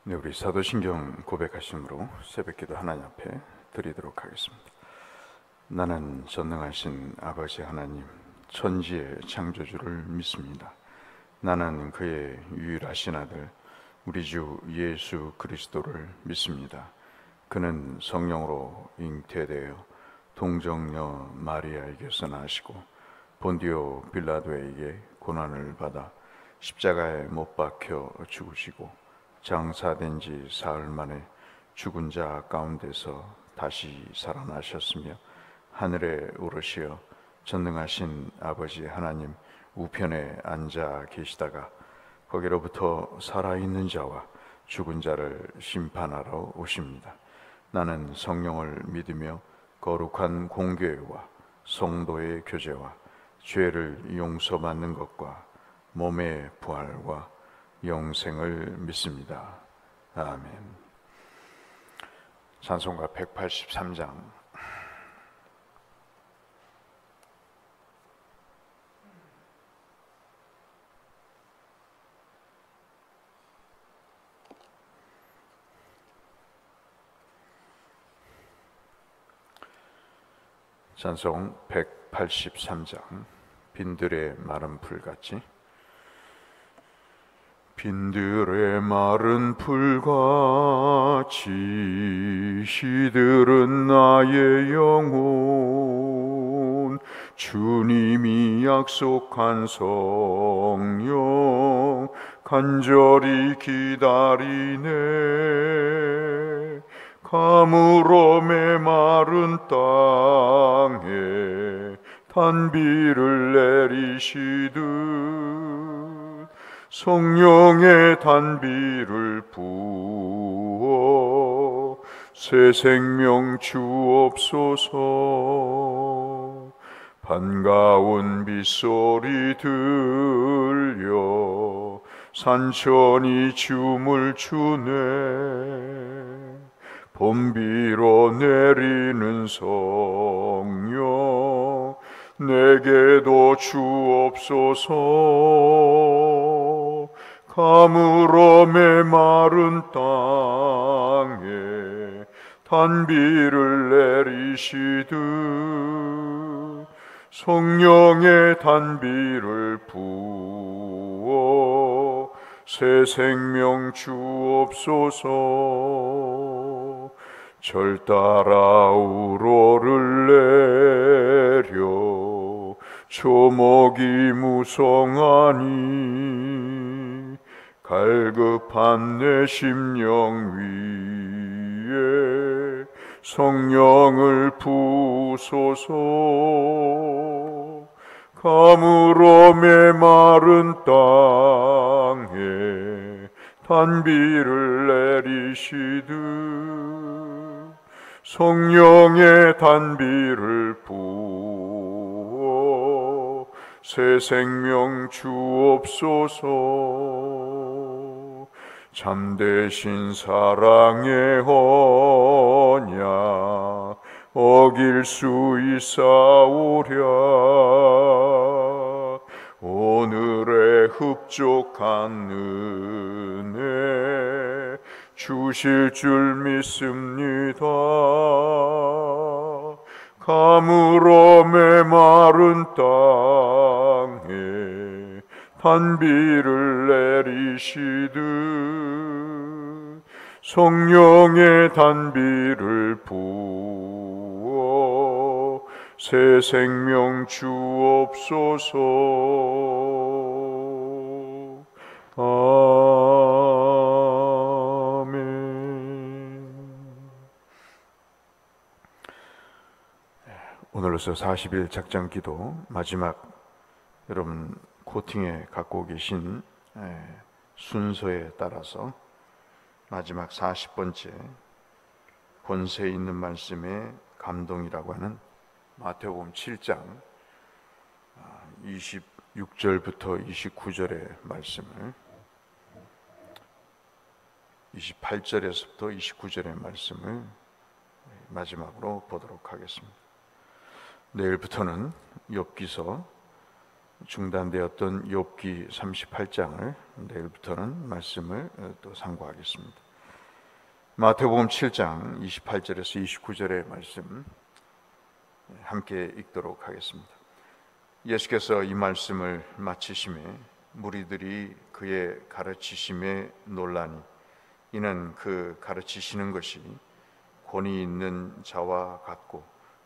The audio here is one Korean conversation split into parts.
네, 우리 사도신경 고백하심으로 새벽기도 하나님 앞에 드리도록 하겠습니다. 나는 전능하신 아버지 하나님, 천지의 창조주를 믿습니다. 나는 그의 유일하신 아들, 우리 주 예수 그리스도를 믿습니다. 그는 성령으로 잉태되어 동정녀 마리아에게서 나시고 본디오 빌라도에게 고난을 받아 십자가에 못 박혀 죽으시고 장사된 지 사흘 만에 죽은 자 가운데서 다시 살아나셨으며 하늘에 오르시어 전능하신 아버지 하나님 우편에 앉아 계시다가 거기로부터 살아있는 자와 죽은 자를 심판하러 오십니다. 나는 성령을 믿으며 거룩한 공교회와 성도의 교제와 죄를 용서받는 것과 몸의 부활과 영생을 믿습니다. 아멘. 찬송가 183장. 찬송 183장. 빈들의 마른 풀같이. 빈들의 마른 풀같이 시들은 나의 영혼, 주님이 약속한 성령 간절히 기다리네. 가물어 메마른 땅에 단비를 내리시듯 성령의 단비를 부어 새 생명 주옵소서. 반가운 빗소리 들려 산천이 춤을 추네. 봄비로 내리는 성령 내게도 주옵소서. 가물어 메마른 땅에 단비를 내리시듯 성령의 단비를 부어 새 생명 주옵소서. 절 따라 우러를 내려 조목이 무성하니 갈급한 내 심령 위에 성령을 부소서. 가물어 메마른 땅에 단비를 내리시듯 성령의 단비를 부어 새 생명 주옵소서. 참되신 사랑의 언약 어길 수 있사오랴. 오늘의 흡족한 은혜 주실 줄 믿습니다. 가물어 메마른 땅에 단비를 내리시듯 성령의 단비를 부어 새 생명 주옵소서. 오늘로서 40일 작전 기도 마지막, 여러분 코팅에 갖고 계신 순서에 따라서 마지막 40번째 권세 있는 말씀의 감동이라고 하는 마태복음 7장 26절부터 29절의 말씀을, 28절에서부터 29절의 말씀을 마지막으로 보도록 하겠습니다. 내일부터는 욥기서 중단되었던 욥기 38장을 내일부터는 말씀을 또 상고하겠습니다. 마태복음 7장 28절에서 29절의 말씀 함께 읽도록 하겠습니다. 예수께서 이 말씀을 마치심에 무리들이 그의 가르치심에 놀라니 이는 그 가르치시는 것이 권위 있는 자와 같고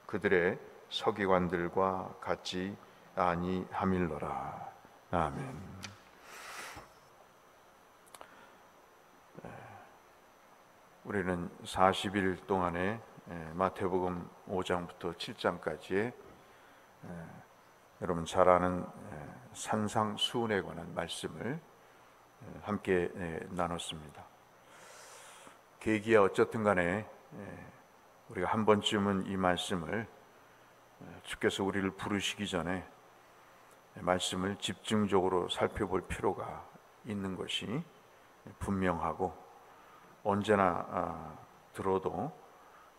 그들의 서기관들과 같지 아니함일러라. 아멘. 우리는 40일 동안에 마태복음 5장부터 7장까지의 여러분 잘 아는 산상수훈에 관한 말씀을 함께 나눴습니다. 계기야 어쨌든 간에 우리가 한 번쯤은 이 말씀을 주께서 우리를 부르시기 전에 말씀을 집중적으로 살펴볼 필요가 있는 것이 분명하고 언제나 들어도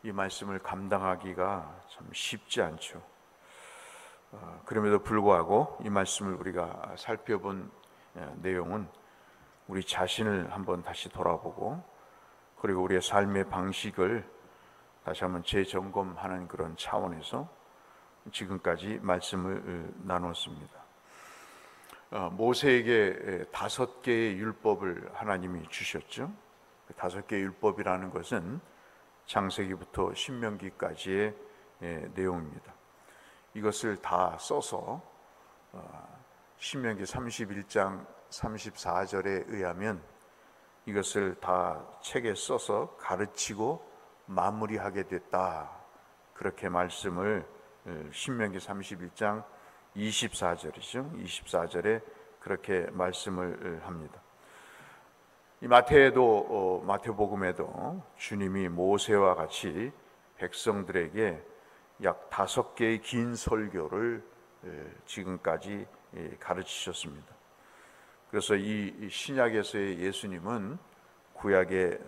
이 말씀을 감당하기가 참 쉽지 않죠. 그럼에도 불구하고 이 말씀을 우리가 살펴본 내용은 우리 자신을 한번 다시 돌아보고 그리고 우리의 삶의 방식을 다시 한번 재점검하는 그런 차원에서 지금까지 말씀을 나눴습니다. 모세에게 5개의 율법을 하나님이 주셨죠. 5개의 율법이라는 것은 창세기부터 신명기까지의 내용입니다. 이것을 다 써서 신명기 31장 34절에 의하면 이것을 다 책에 써서 가르치고 마무리하게 됐다. 그렇게 말씀을 신명기 31장 24절이죠. 24절에 그렇게 말씀을 합니다. 이 마태복음에도 주님이 모세와 같이 백성들에게 약 5개의 긴 설교를 지금까지 가르치셨습니다. 그래서 이 신약에서의 예수님은 구약의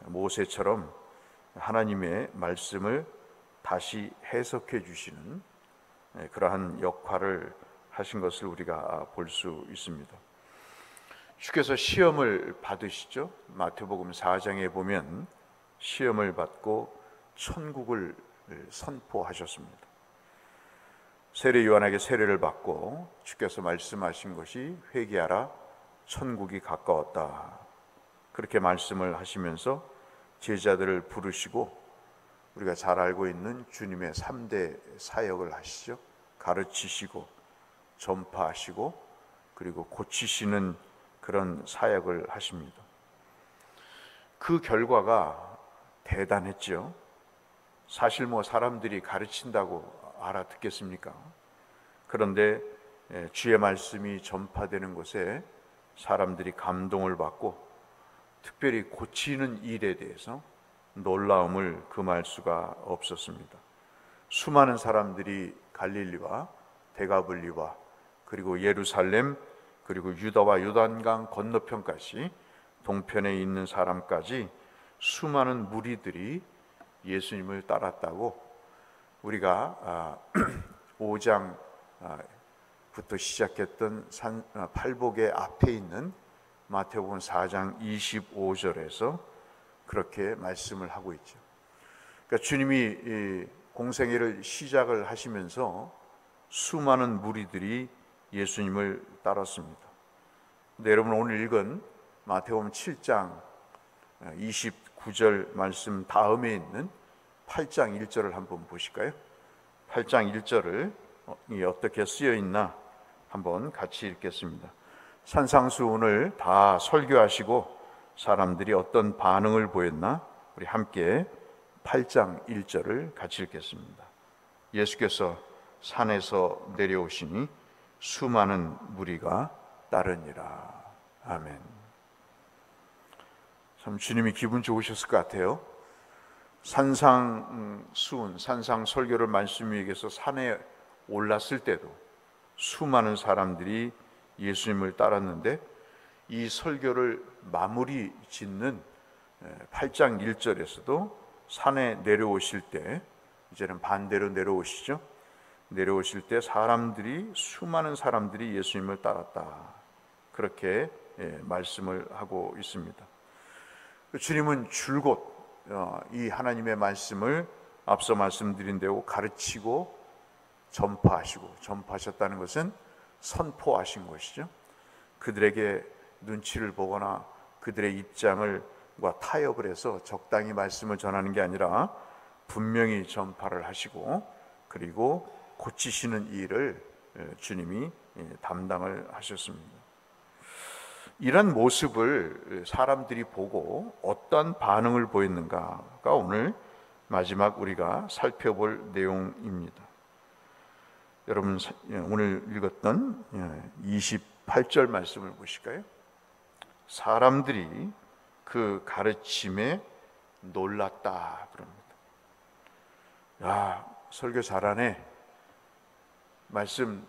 모세처럼 하나님의 말씀을 다시 해석해 주시는 그러한 역할을 하신 것을 우리가 볼 수 있습니다. 주께서 시험을 받으시죠. 마태복음 4장에 보면 시험을 받고 천국을 선포하셨습니다. 세례 요한에게 세례를 받고 주께서 말씀하신 것이 회개하라 천국이 가까웠다. 그렇게 말씀을 하시면서 제자들을 부르시고 우리가 잘 알고 있는 주님의 3대 사역을 하시죠. 가르치시고 전파하시고 그리고 고치시는 그런 사역을 하십니다. 그 결과가 대단했죠. 사실 사람들이 가르친다고 알아듣겠습니까? 그런데 주의 말씀이 전파되는 곳에 사람들이 감동을 받고 특별히 고치는 일에 대해서 놀라움을 금할 수가 없었습니다. 수많은 사람들이 갈릴리와 데가블리와 그리고 예루살렘 그리고 유다와 요단강 건너편까지 동편에 있는 사람까지 수많은 무리들이 예수님을 따랐다고 우리가 5장부터 시작했던 팔복의 앞에 있는 마태복음 4장 25절에서 그렇게 말씀을 하고 있죠. 그러니까 주님이 공생애를 시작을 하시면서 수많은 무리들이 예수님을 따랐습니다. 근데 여러분 오늘 읽은 마태복음 7장 29절 말씀 다음에 있는 8장 1절을 한번 보실까요? 8장 1절을 어떻게 쓰여 있나 한번 같이 읽겠습니다. 산상수훈을 다 설교하시고 사람들이 어떤 반응을 보였나? 우리 함께 8장 1절을 같이 읽겠습니다. 예수께서 산에서 내려오시니 수많은 무리가 따르니라. 아멘. 참 주님이 기분 좋으셨을 것 같아요. 산상수훈, 산상설교를 말씀 위에서 산에 올랐을 때도 수많은 사람들이 예수님을 따랐는데 이 설교를 마무리 짓는 8장 1절에서도 산에 내려오실 때 이제는 반대로 내려오시죠. 내려오실 때 수많은 사람들이 예수님을 따랐다. 그렇게 말씀을 하고 있습니다. 주님은 줄곧 이 하나님의 말씀을 앞서 말씀드린 대로 가르치고 전파하셨다는 것은 선포하신 것이죠. 그들에게 눈치를 보거나 그들의 입장을 타협을 해서 적당히 말씀을 전하는 게 아니라 분명히 전파를 하시고 그리고 고치시는 일을 주님이 담당을 하셨습니다. 이런 모습을 사람들이 보고 어떤 반응을 보였는가가 오늘 마지막 우리가 살펴볼 내용입니다. 여러분 오늘 읽었던 28절 말씀을 보실까요? 사람들이 그 가르침에 놀랐다 그럽니다. 야, 설교 잘하네. 말씀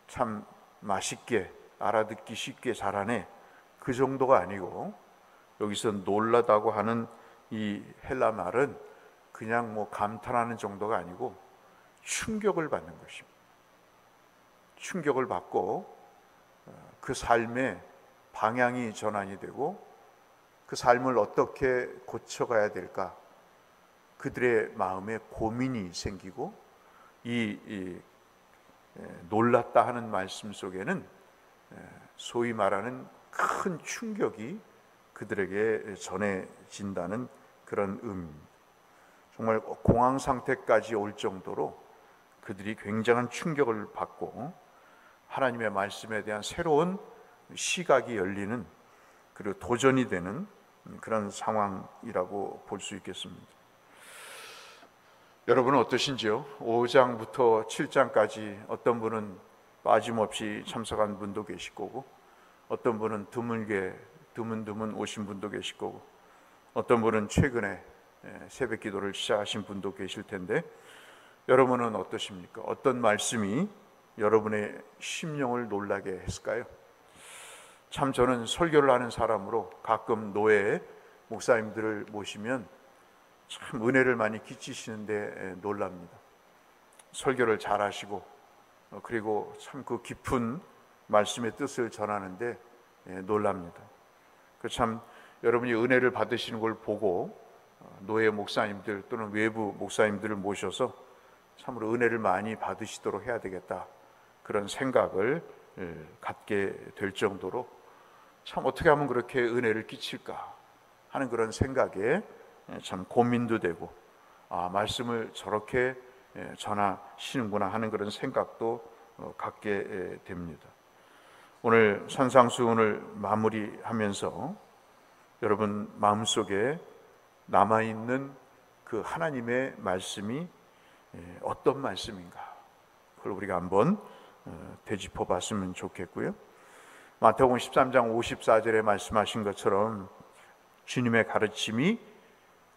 참 맛있게 알아듣기 쉽게 잘하네. 그 정도가 아니고 여기서 놀라다고 하는 이 헬라 말은 그냥 감탄하는 정도가 아니고 충격을 받는 것입니다. 충격을 받고 그 삶의 방향이 전환이 되고 그 삶을 어떻게 고쳐가야 될까, 그들의 마음에 고민이 생기고 이 놀랐다 하는 말씀 속에는 소위 말하는 큰 충격이 그들에게 전해진다는 그런 의미입니다. 정말 공황 상태까지 올 정도로 그들이 굉장한 충격을 받고 하나님의 말씀에 대한 새로운 시각이 열리는, 그리고 도전이 되는 그런 상황이라고 볼 수 있겠습니다. 여러분은 어떠신지요? 5장부터 7장까지 어떤 분은 빠짐없이 참석한 분도 계실 거고, 어떤 분은 드문 오신 분도 계실 거고, 어떤 분은 최근에 새벽 기도를 시작하신 분도 계실 텐데, 여러분은 어떠십니까? 어떤 말씀이 여러분의 심령을 놀라게 했을까요? 참 저는 설교를 하는 사람으로 가끔 노예 목사님들을 모시면 참 은혜를 많이 끼치시는데 놀랍니다. 설교를 잘 하시고 그리고 참 그 깊은 말씀의 뜻을 전하는데 놀랍니다. 참 여러분이 은혜를 받으시는 걸 보고 노예 목사님들 또는 외부 목사님들을 모셔서 참으로 은혜를 많이 받으시도록 해야 되겠다, 그런 생각을 갖게 될 정도로 참 어떻게 하면 그렇게 은혜를 끼칠까 하는 그런 생각에 참 고민도 되고, 말씀을 저렇게 전하시는구나 하는 그런 생각도 갖게 됩니다. 오늘 산상수훈을 마무리하면서 여러분 마음속에 남아있는 그 하나님의 말씀이 어떤 말씀인가, 그걸 우리가 한번 되짚어 봤으면 좋겠고요. 마태복음 13장 54절에 말씀하신 것처럼 주님의 가르침이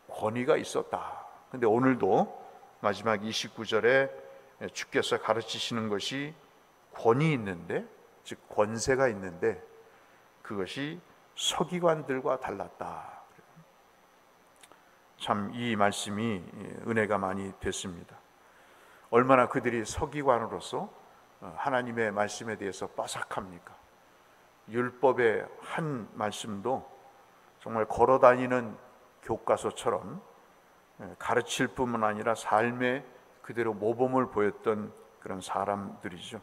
권위가 있었다. 근데 오늘도 마지막 29절에 주께서 가르치시는 것이 권위 있는데, 즉 권세가 있는데 그것이 서기관들과 달랐다. 참 이 말씀이 은혜가 많이 됐습니다. 얼마나 그들이 서기관으로서 하나님의 말씀에 대해서 빠삭합니까? 율법의 한 말씀도 정말 걸어다니는 교과서처럼 가르칠 뿐만 아니라 삶에 그대로 모범을 보였던 그런 사람들이죠.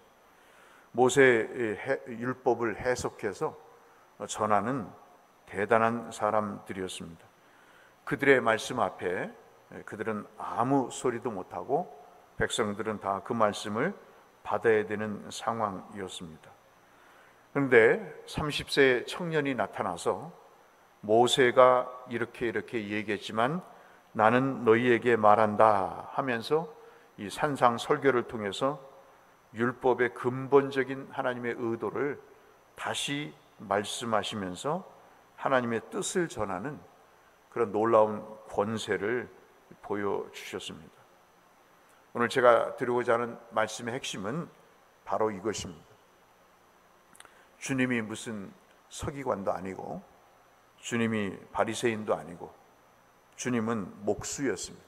모세의 율법을 해석해서 전하는 대단한 사람들이었습니다. 그들의 말씀 앞에 그들은 아무 소리도 못하고 백성들은 다 그 말씀을 받아야 되는 상황이었습니다. 그런데 30세 청년이 나타나서 모세가 이렇게 얘기했지만 나는 너희에게 말한다 하면서 이 산상 설교를 통해서 율법의 근본적인 하나님의 의도를 다시 말씀하시면서 하나님의 뜻을 전하는 그런 놀라운 권세를 보여주셨습니다. 오늘 제가 드리고자 하는 말씀의 핵심은 바로 이것입니다. 주님이 무슨 서기관도 아니고 주님이 바리새인도 아니고 주님은 목수였습니다.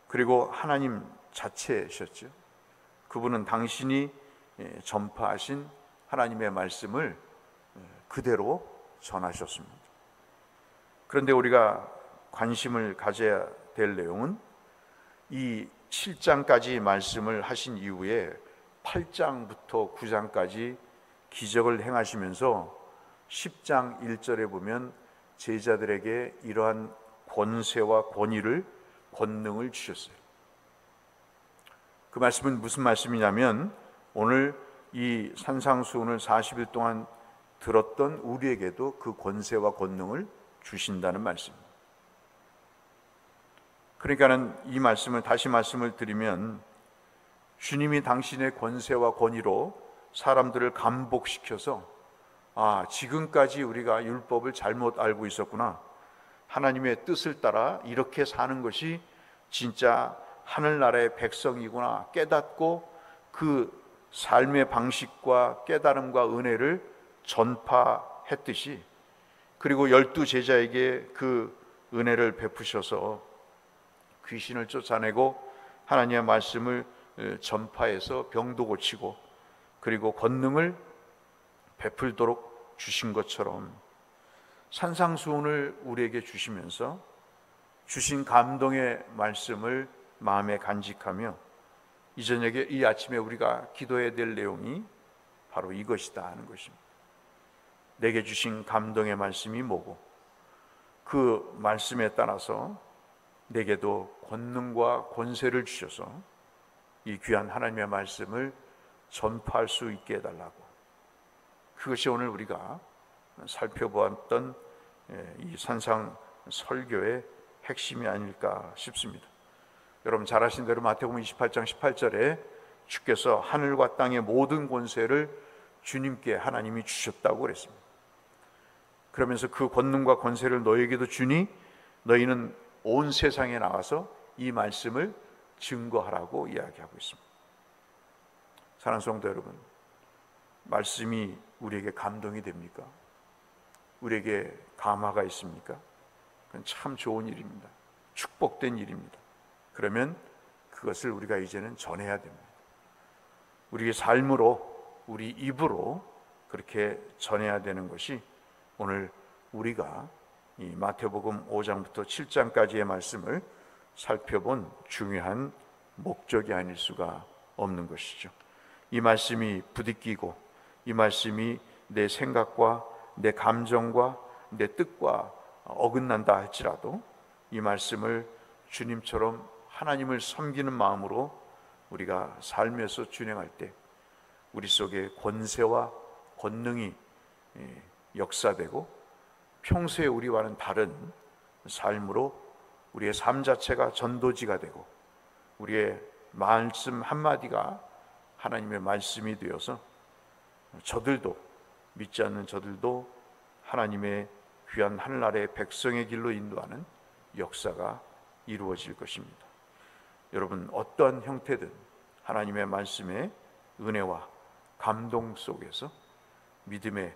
그리고 하나님 자체셨죠. 그분은 당신이 전파하신 하나님의 말씀을 그대로 전하셨습니다. 그런데 우리가 관심을 가져야 될 내용은 이 7장까지 말씀을 하신 이후에 8장부터 9장까지 기적을 행하시면서 10장 1절에 보면 제자들에게 이러한 권세와 권위를, 권능을 주셨어요. 그 말씀은 무슨 말씀이냐면 오늘 이 산상수훈을 40일 동안 들었던 우리에게도 그 권세와 권능을 주신다는 말씀입니다. 그러니까는 이 말씀을 다시 말씀을 드리면 주님이 당신의 권세와 권위로 사람들을 감복시켜서 지금까지 우리가 율법을 잘못 알고 있었구나, 하나님의 뜻을 따라 이렇게 사는 것이 진짜 하늘나라의 백성이구나 깨닫고 그 삶의 방식과 깨달음과 은혜를 전파했듯이, 그리고 12 제자에게 그 은혜를 베푸셔서 귀신을 쫓아내고 하나님의 말씀을 전파해서 병도 고치고 그리고 권능을 베풀도록 주신 것처럼 산상수훈을 우리에게 주시면서 주신 감동의 말씀을 마음에 간직하며 이 저녁에, 이 아침에 우리가 기도해야 될 내용이 바로 이것이다 하는 것입니다. 내게 주신 감동의 말씀이 뭐고 그 말씀에 따라서 내게도 권능과 권세를 주셔서 이 귀한 하나님의 말씀을 전파할 수 있게 해달라고, 그것이 오늘 우리가 살펴보았던 이 산상 설교의 핵심이 아닐까 싶습니다. 여러분 잘 아신 대로 마태복음 28장 18절에 주께서 하늘과 땅의 모든 권세를 주님께 하나님이 주셨다고 그랬습니다. 그러면서 그 권능과 권세를 너에게도 주니 너희는 온 세상에 나가서 이 말씀을 증거하라고 이야기하고 있습니다. 사랑하는 성도 여러분, 말씀이 우리에게 감동이 됩니까? 우리에게 감화가 있습니까? 그건 참 좋은 일입니다. 축복된 일입니다. 그러면 그것을 우리가 이제는 전해야 됩니다. 우리의 삶으로, 우리 입으로 그렇게 전해야 되는 것이 오늘 우리가 이 마태복음 5장부터 7장까지의 말씀을 살펴본 중요한 목적이 아닐 수가 없는 것이죠. 이 말씀이 부딪히고 이 말씀이 내 생각과 내 감정과 내 뜻과 어긋난다 할지라도 이 말씀을 주님처럼 하나님을 섬기는 마음으로 우리가 삶에서 준행할 때 우리 속에 권세와 권능이 역사되고 평소에 우리와는 다른 삶으로 우리의 삶 자체가 전도지가 되고 우리의 말씀 한마디가 하나님의 말씀이 되어서 저들도, 믿지 않는 저들도 하나님의 귀한 하늘나라의 백성의 길로 인도하는 역사가 이루어질 것입니다. 여러분 어떠한 형태든 하나님의 말씀의 은혜와 감동 속에서 믿음의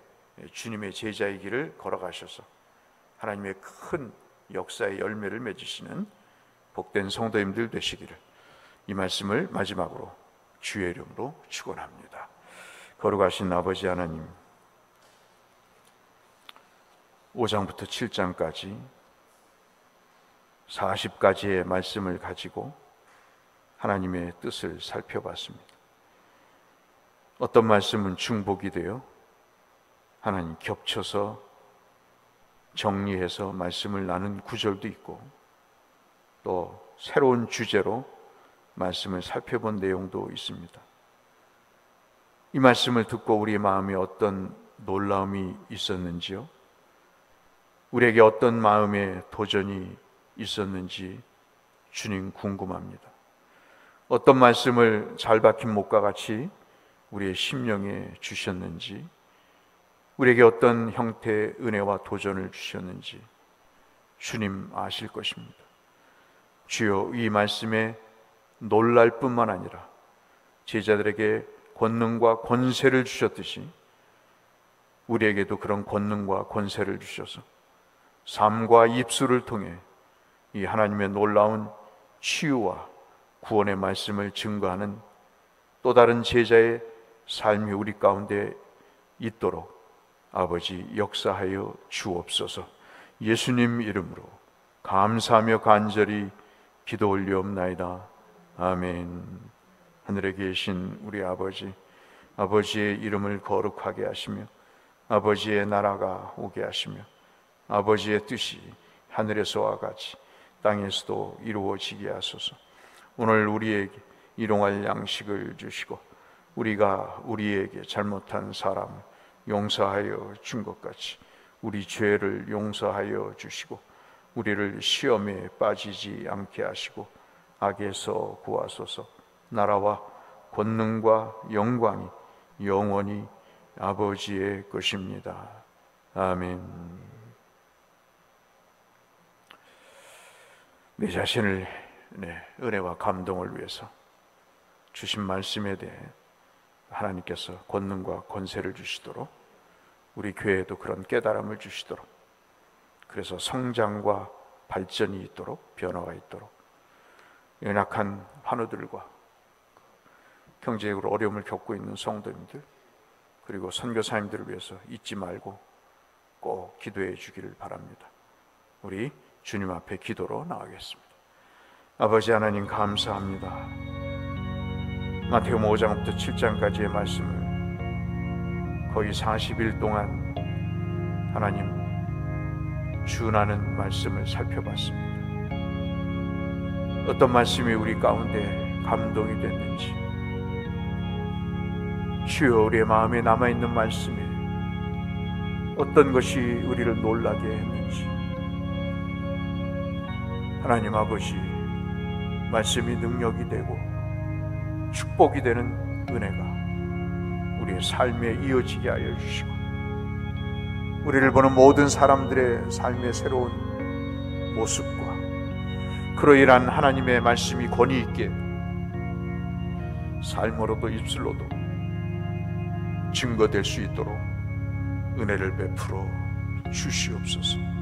주님의 제자의 길을 걸어가셔서 하나님의 큰 역사의 열매를 맺으시는 복된 성도님들 되시기를 이 말씀을 마지막으로 주의 이름으로 축원합니다. 거룩하신 아버지 하나님, 5장부터 7장까지 40가지의 말씀을 가지고 하나님의 뜻을 살펴봤습니다. 어떤 말씀은 중복이 되어 하나님 겹쳐서 정리해서 말씀을 나눈 구절도 있고 또 새로운 주제로 말씀을 살펴본 내용도 있습니다. 이 말씀을 듣고 우리의 마음에 어떤 놀라움이 있었는지요? 우리에게 어떤 마음의 도전이 있었는지 주님 궁금합니다. 어떤 말씀을 잘 박힌 목과 같이 우리의 심령에 주셨는지, 우리에게 어떤 형태의 은혜와 도전을 주셨는지 주님 아실 것입니다. 주여, 이 말씀에 놀랄 뿐만 아니라 제자들에게 권능과 권세를 주셨듯이 우리에게도 그런 권능과 권세를 주셔서 삶과 입술을 통해 이 하나님의 놀라운 치유와 구원의 말씀을 증거하는 또 다른 제자의 삶이 우리 가운데 있도록 아버지 역사하여 주옵소서. 예수님 이름으로 감사하며 간절히 기도 올리옵나이다. 아멘. 하늘에 계신 우리 아버지, 아버지의 이름을 거룩하게 하시며 아버지의 나라가 오게 하시며 아버지의 뜻이 하늘에서와 같이 땅에서도 이루어지게 하소서. 오늘 우리에게 일용할 양식을 주시고 우리가 우리에게 잘못한 사람을 용서하여 준 것 같이 우리 죄를 용서하여 주시고 우리를 시험에 빠지지 않게 하시고 악에서 구하소서. 나라와 권능과 영광이 영원히 아버지의 것입니다. 아멘. 내 자신을 은혜와 감동을 위해서 주신 말씀에 대해 하나님께서 권능과 권세를 주시도록 우리 교회에도 그런 깨달음을 주시도록, 그래서 성장과 발전이 있도록, 변화가 있도록 연약한 환우들과 경제적으로 어려움을 겪고 있는 성도님들 그리고 선교사님들을 위해서 잊지 말고 꼭 기도해 주기를 바랍니다. 우리 주님 앞에 기도로 나가겠습니다. 아버지 하나님 감사합니다. 마태복음 5장부터 7장까지의 말씀을 거의 40일 동안 하나님 준하는 말씀을 살펴봤습니다. 어떤 말씀이 우리 가운데 감동이 됐는지, 주여 우리의 마음에 남아있는 말씀에 어떤 것이 우리를 놀라게 했는지, 하나님 아버지 말씀이 능력이 되고 축복이 되는 은혜가 우리의 삶에 이어지게 하여 주시고 우리를 보는 모든 사람들의 삶의 새로운 모습과 그러이란 하나님의 말씀이 권위 있게 삶으로도 입술로도 증거될 수 있도록 은혜를 베풀어 주시옵소서.